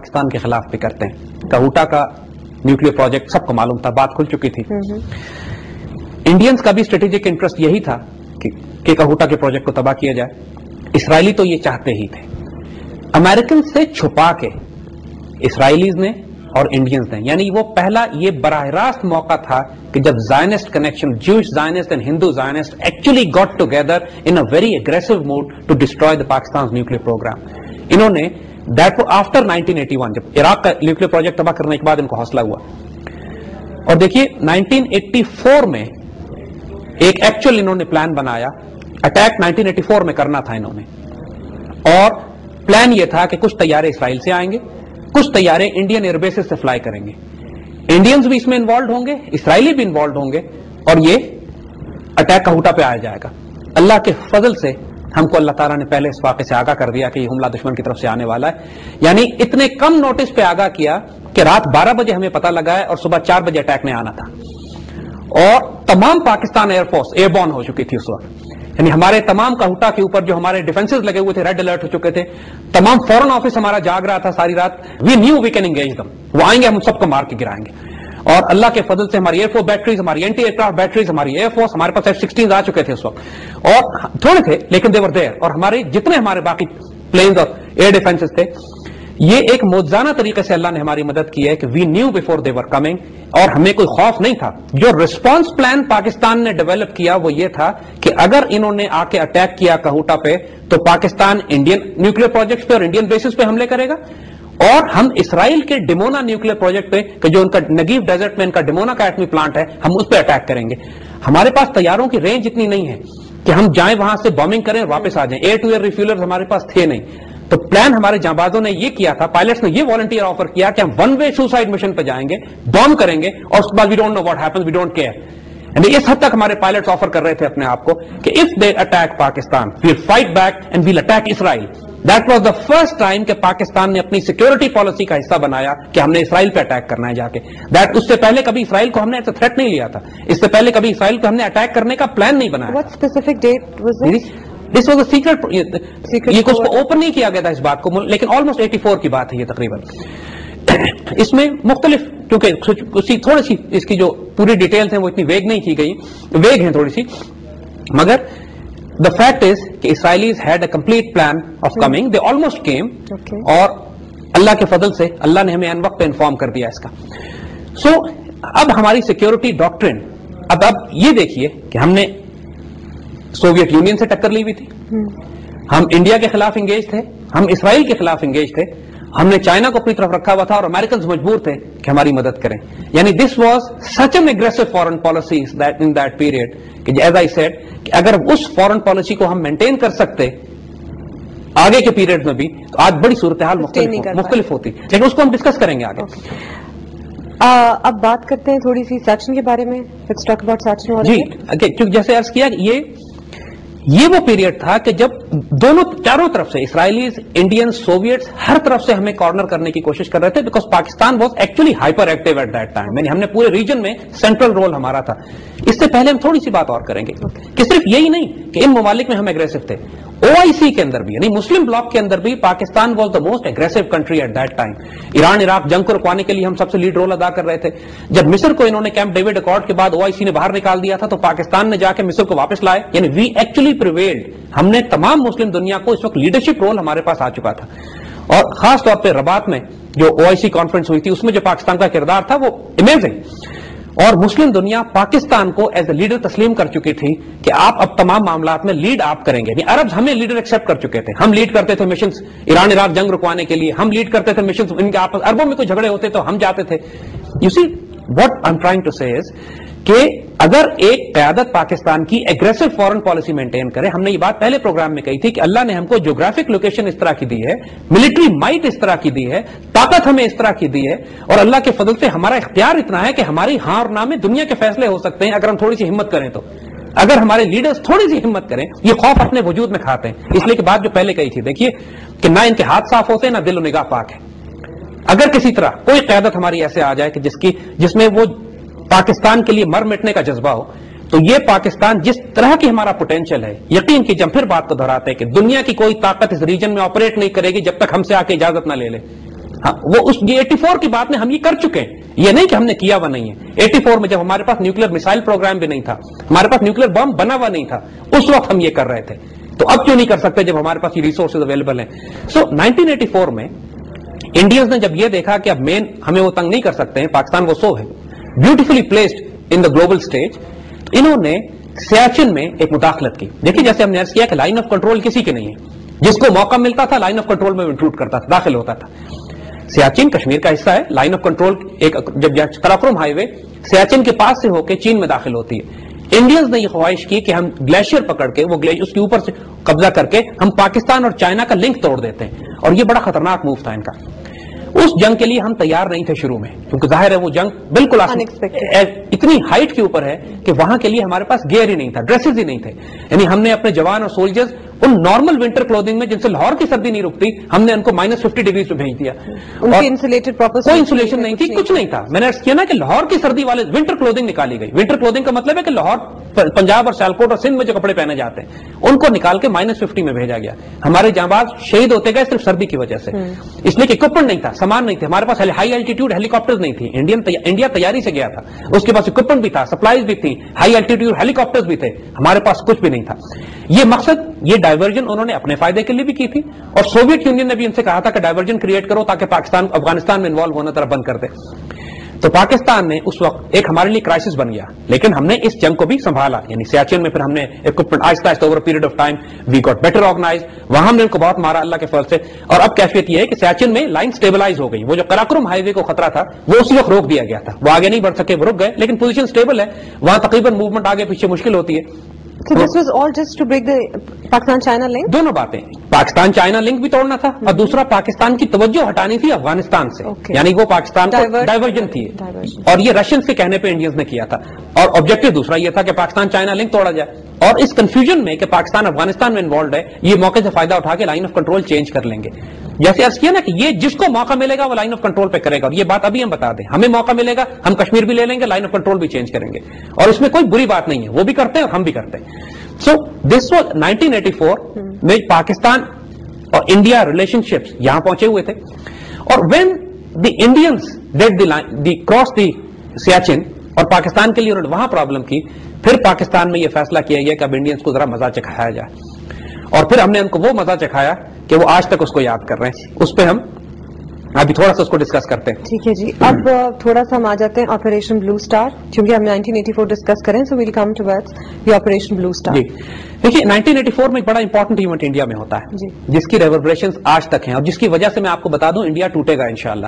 پاکستان کے خلاف بھی کرتے ہیں. کہوٹا کا نیوکلیر پروجیکٹ سب کو معلوم تھا, بات کھل چکی تھی. انڈینز کا بھی اسٹریٹجک انٹرسٹ یہی تھا کہ کہوٹا کے پروجیکٹ کو تباہ کیا جائے. اسرائیلی تو یہ چاہتے ہی تھے. امریکن سے چھپا کے اسرائیلیز نے اور انڈینز نے, یعنی وہ پہلا یہ براہ راست موقع تھا کہ جب Zionist connection, Jewish Zionist and Hindu Zionist actually got together in a very aggressive mood to destroy the Pakistan nuclear programme. انہوں نے دیٹ آفٹر 1981 جب عراق کا نیوکلیر پروجیکٹ تباہ کرنے کے بعد ان کو حوصلہ ہوا. اور دیکھیے 1984 میں ایک ایکچوئل انہوں نے پلان بنایا, اٹیک 1984 میں کرنا تھا انہوں نے, اور پلان یہ تھا کہ کچھ طیارے اسرائیل سے آئیں گے, کچھ طیارے انڈین ایئر بیسز سے فلائی کریں گے. انڈینز بھی اس میں انوالوڈ ہوں گے, اسرائیلی بھی انوالوڈ ہوں گے, اور یہ اٹیک کہوٹا پہ آیا جائے گا. اللہ کے فضل سے ہم کو اللہ تعالیٰ نے پہلے اس واقعے سے آگاہ کر دیا کہ یہ حملہ دشمن کی طرف سے آنے والا ہے. یعنی اتنے کم نوٹس پہ آگاہ کیا کہ رات 12 بجے ہمیں پتہ لگا ہے اور صبح 4 بجے اٹیک نے آنا تھا. اور تمام Pakistan air force airborne ہو چکی تھی اس وقت. یعنی ہمارے تمام کہوٹا کے اوپر جو ہمارے ڈیفنسز لگے ہوئے تھے ریڈ الرٹ ہو چکے تھے. تمام فورن آفس ہمارا جاگ رہا تھا ساری رات. وی نیو وی کین انگیج دم, وہ آئیں گے ہم سب کو مار کے گرائیں گے. اور اللہ کے فضل سے ہماری ایئر فورس بیٹریز, ہماری اینٹی ایئر کرافٹ بیٹریز, ہماری ایئر فورس, ہمارے پاس F-16 آ چکے تھے اس وقت, اور تھوڑے تھے لیکن دے ور دیر. اور ہمارے جتنے ہمارے باقی پلینز اور ایئر ڈیفنسز تھے, یہ ایک موجزانہ طریقے سے اللہ نے ہماری مدد کی ہے کہ we knew before they were coming, اور ہمیں کوئی خوف نہیں تھا. جو ریسپانس پلان پاکستان نے ڈیولپ کیا وہ یہ تھا کہ اگر انہوں نے آ کے اٹیک کیا کہوٹا پہ تو پاکستان انڈین نیوکلیر پروجیکٹس پہ اور انڈین بیسز پہ حملے کرے گا, اور ہم اسرائیل کے ڈیمونا نیوکلیر پروجیکٹ پہ کہ جو ان کا نگیو ڈیزرٹ میں ان کا ڈیمونا کا ایٹمی پلانٹ ہے, ہم اس پہ اٹیک کریں گے. ہمارے پاس طیاروں کی رینج اتنی نہیں ہے کہ ہم جائیں وہاں سے بامبنگ کریں اور واپس آ جائیں. ایئر ٹو ایئر ریفیولرز ہمارے پاس تھے نہیں. تو پلان ہمارے جانبازوں نے یہ کیا تھا, پائلٹس نے یہ والنٹیئر آفر کیا کہ ہم ون وے سوسائڈ مشن پہ جائیں گے, بام کریں گے, اور اس کے بعد we don't know what happens, we don't care. یعنی اس حد تک ہمارے پائلٹس آفر کر رہے تھے اپنے آپ کو کہ if they attack Pakistan we'll fight back and we'll attack Israel. That was the first time کہ پاکستان نے اپنی سیکورٹی پالیسی کا حصہ بنایا کہ ہم نے اسرائیل پہ اٹیک کرنا ہے جا کے. دیٹ اس سے پہلے کبھی اسرائیل کو ہم نے ایسا تھریٹ نہیں لیا تھا, اس سے پہلے کبھی اسرائیل کو ہم نے اٹیک کرنے کا پلان نہیں بنایا. What specific date was it? This was a secret, یہ کچھ کو اوپن نہیں کیا گیا تھا اس بات کو, لیکن آلموسٹ 84 کی بات ہے یہ تقریباً. اس میں مختلف, کیونکہ تھوڑی سی اس کی جو پوری ڈیٹیلز ہیں وہ اتنی ویگ نہیں کی گئی, ویگ ہیں تھوڑی سی, مگر the fact is کہ Israelis had a complete plan of coming, they almost came, اور اللہ کے فضل سے اللہ نے ہمیں ان وقت پہ انفارم کر دیا اس کا. سو اب ہماری سیکورٹی ڈاکٹرن, اب یہ دیکھیے کہ ہم نے سوویت یونین سے ٹکر لی ہوئی تھی, ہم انڈیا کے خلاف انگیج تھے, ہم اسرائیل کے خلاف انگیج تھے, ہم نے چائنا کو اپنی طرف رکھا ہوا تھا, اور امریکنز مجبور تھے کہ ہماری مدد کریں. یعنی this was such an aggressive foreign policy in that period کہ ایز آئی سیڈ کہ اگر اس فورن پالیسی کو ہم مینٹین کر سکتے آگے کے پیریڈ میں بھی تو آج بڑی صورتحال مختلف ہوتی, لیکن اس کو ہم ڈسکس کریں گے آگے. اب بات کرتے ہیں تھوڑی سی سیکشن کے بارے میں. Let's talk about section. جی, کیونکہ جیسے عرض کیا یہ وہ پیریڈ تھا کہ جب دونوں چاروں طرف سے اسرائیلیز, انڈین, سوویٹس ہر طرف سے ہمیں کارنر کرنے کی کوشش کر رہے تھے, because Pakistan was actually hyperactive at that time. یعنی ہم نے پورے ریجن میں سینٹرل رول ہمارا تھا. اس سے پہلے ہم تھوڑی سی بات اور کریں گے کہ صرف یہی نہیں کہ ان ممالک میں ہم اگریسو تھے, OIC کے اندر بھی, یعنی مسلم بلاک کے اندر بھی Pakistan was the most aggressive country at that time. Iran Iraq جنگ کو رکوانے کے لیے ہم سب سے لیڈ رول ادا کر رہے تھے. جب مصر کو انہوں نے کیمپ ڈیوڈ اکارڈ کے بعد OIC نے باہر نکال دیا تھا تو پاکستان نے جا کے مصر کو واپس لائے. یعنی وی ایکچولی پریویلڈ, ہم نے تمام مسلم دنیا کو اس وقت لیڈرشپ رول ہمارے پاس آ چکا تھا. اور خاص طور پہ رباط میں جو OIC کانفرنس ہوئی تھی اس میں جو پاکستان کا کردار تھا وہ امیزنگ, اور مسلم دنیا پاکستان کو ایز اے لیڈر تسلیم کر چکی تھی کہ آپ اب تمام معاملات میں لیڈ آپ کریں گے. عرب ہمیں لیڈر ایکسپٹ کر چکے تھے, ہم لیڈ کرتے تھے مشنز ایران عراق جنگ رکوانے کے لیے, ہم لیڈ کرتے تھے مشنز ان کے آپس, عربوں میں کوئی جھگڑے ہوتے تو ہم جاتے تھے. You see what I am trying to say is کہ اگر ایک قیادت پاکستان کی ایگریسو فورن پالیسی مینٹین کرے, ہم نے یہ بات پہلے پروگرام میں کہی تھی کہ اللہ نے ہم کو جغرافک لوکیشن اس طرح کی دی ہے, ملٹری مائٹ اس طرح کی دی ہے, طاقت ہمیں اس طرح کی دی ہے, اور اللہ کے فضل سے ہمارا اختیار اتنا ہے کہ ہماری ہاں اور نہ میں دنیا کے فیصلے ہو سکتے ہیں اگر ہم تھوڑی سی ہمت کریں تو. اگر ہمارے لیڈرز تھوڑی سی ہمت کریں, یہ خوف اپنے وجود میں کھاتے ہیں. اس لیے کہ بات جو پہلے کہی تھی, دیکھیے کہ نہ ان کے ہاتھ صاف ہوتے نہ دل و نگاہ پاک ہے. اگر کسی طرح کوئی قیادت ہماری ایسے آ جائے کہ جس میں وہ پاکستان کے لیے مر مٹنے کا جذبہ ہو, تو یہ پاکستان جس طرح کی ہمارا پوٹینشیل ہے, یقین کی جب پھر بات کو دہراتے ہیں کہ دنیا کی کوئی طاقت اس ریجن میں آپریٹ نہیں کرے گی جب تک ہم سے آ کے اجازت نہ لے لے. ہاں وہ اس یہ 84 کی بات میں ہم یہ کر چکے ہیں, یہ نہیں کہ ہم نے کیا ہوا نہیں ہے. 84 میں جب ہمارے پاس نیوکلیر میسائل پروگرام بھی نہیں تھا, ہمارے پاس نیوکلیر بم بنا ہوا نہیں تھا, اس وقت ہم یہ کر رہے تھے. تو اب کیوں نہیں کر سکتے جب ہمارے پاس یہ ریسورسز اویلیبل ہیں. سو 1984 میں انڈینز نے جب یہ دیکھا کہ اب مین ہمیں وہ تنگ نہیں کر سکتے ہیں, پاکستان وہ سو ہے beautifully placed in the global stage, انہوں نے سیاچن میں ایک مداخلت کی. دیکھیے جیسے ہم نے عرض کیا کہ لائن آف کنٹرول کسی کے نہیں ہے, جس کو موقع ملتا تھا لائن آف کنٹرول میں انٹروڈ کرتا تھا, داخل ہوتا تھا. سیاچن کشمیر کا حصہ ہے, لائن آف کنٹرول ایک جب قراقرم ہائی وے سیاچن کے پاس سے ہو کے چین میں داخل ہوتی ہے. انڈینز نے یہ خواہش کی کہ ہم گلیشیئر پکڑ کے وہ اس کے اوپر سے قبضہ کر کے ہم پاکستان اور چائنا کا لنک توڑ دیتے ہیں, اور یہ بڑا خطرناک موو تھا ان کا. اس جنگ کے لیے ہم تیار نہیں تھے شروع میں, کیونکہ ظاہر ہے وہ جنگ بالکل اتنی ہائٹ کے اوپر ہے کہ وہاں کے لیے ہمارے پاس گیئر ہی نہیں تھا, ڈریسز ہی نہیں تھے. یعنی ہم نے اپنے جوان اور سولجرز ان نارمل ونٹر کلوتھنگ میں جن سے لاہور کی سردی نہیں رکتی, ہم نے ان کو -50 ڈگری پہ بھیج دیا. کوئی انسولیشن نہیں تھی, کچھ نہیں تھا. میں نے کیا نا کہ لاہور کی سردی والے ونٹر کلوتھنگ نکالی گئی. ونٹر کلوتھنگ کا مطلب ہے کہ لاہور پنجاب اور سیالکوٹ اور سندھ میں جو کپڑے پہنے جاتے ہیں ان کو نکال کے -50 میں بھیجا گیا. ہمارے جانباز شہید ہوتے گئے صرف سردی کی وجہ سے, اس لیے کہ اکوپمنٹ نہیں تھا, سامان نہیں تھے. ہمارے پاس ہائی الٹیٹیوڈ ہیلی کاپٹر نہیں تھی. انڈیا تیاری سے گیا تھا, اس کے پاس اکوپمنٹ بھی تھا, سپلائیز بھی تھی, ہائی الٹیٹیوڈ ہیلی کاپٹر بھی تھے. ہمارے پاس کچھ بھی نہیں تھا. یہ مقصد, یہ ڈائیورژن انہوں نے اپنے فائدے کے لیے بھی کی تھی, اور سوویت یونین نے بھی ان سے کہا تھا کہ ڈائیورژن کریٹ کرو تاکہ پاکستان افغانستان میں انوالو ہونا طرف بند کر دے. تو پاکستان نے اس وقت ایک ہمارے لیے کرائسس بن گیا, لیکن ہم نے اس جنگ کو بھی سنبھالا. یعنی سیاچن میں پھر ہم نے اکوپمنٹ آہستہ آہستہ over period of time we got better organise, وہاں ہم نے ان کو بہت مارا اللہ کے فضل سے. اور اب کیفیت یہ ہے کہ سیاچن میں لائن سٹیبلائز ہو گئی. وہ جو قراقرم ہائی وے کو خطرہ تھا وہ اسی وقت روک دیا گیا تھا, وہ آگے نہیں بڑھ سکے, وہ رک گئے, لیکن پوزیشن سٹیبل ہے, وہاں تقریباً موومنٹ آگے پیچھے مشکل ہوتی ہے. So this was all just to break the Pakistan-China link? دونوں باتیں, پاکستان چائنا لنک بھی توڑنا تھا, اور دوسرا پاکستان کی توجہ ہٹانی تھی افغانستان سے. یعنی وہ پاکستان کو ڈائیورژن تھی, اور یہ رشین کے کہنے پہ انڈینز نے کیا تھا. اور آبجیکٹو دوسرا یہ تھا کہ پاکستان چائنا لنک توڑا جائے, اور اس کنفیوژن میں کہ پاکستان افغانستان میں انوالوڈ ہے, یہ موقع سے فائدہ اٹھا کے لائن آف کنٹرول چینج کر لیں گے. جیسے عرض کیا نا کہ یہ جس کو موقع ملے گا وہ لائن آف کنٹرول پہ کرے گا, اور یہ بات ابھی ہم بتا دیں, ہمیں موقع ملے گا ہم کشمیر بھی لے لیں گے, لائن آف کنٹرول بھی چینج کریں گے, اور اس میں کوئی بری بات نہیں ہے, وہ بھی کرتے ہیں اور ہم بھی کرتے ہیں. سو دس واز 1984 میں پاکستان اور انڈیا ریلیشن شپس یہاں پہنچے ہوئے تھے. اور when the Indians did the cross the Siachen, اور پاکستان کے لیے انہوں نے وہاں پرابلم کی, پھر پاکستان میں یہ فیصلہ کیا گیا کہ اب انڈینس کو ذرا مزہ چکھایا جائے, اور پھر ہم نے ان کو وہ مزہ چکھایا کہ وہ آج تک اس کو یاد کر رہے ہیں. اس پہ ہم ابھی تھوڑا سا اس کو ڈسکس کرتے ہیں. ٹھیک ہے جی, اب تھوڑا سا ہم آ جاتے ہیں آپریشن بلو اسٹار, کیونکہ ہم 1984 ڈسکس کریں, so we'll come towards the operation blue star. جی دیکھیے 1984 میں ایک بڑا امپورٹنٹ ایونٹ انڈیا میں ہوتا ہے, جس کی ریوربریشنز آج تک ہیں, اور جس کی وجہ سے میں آپ کو بتا دوں انڈیا ٹوٹے گا انشاءاللہ.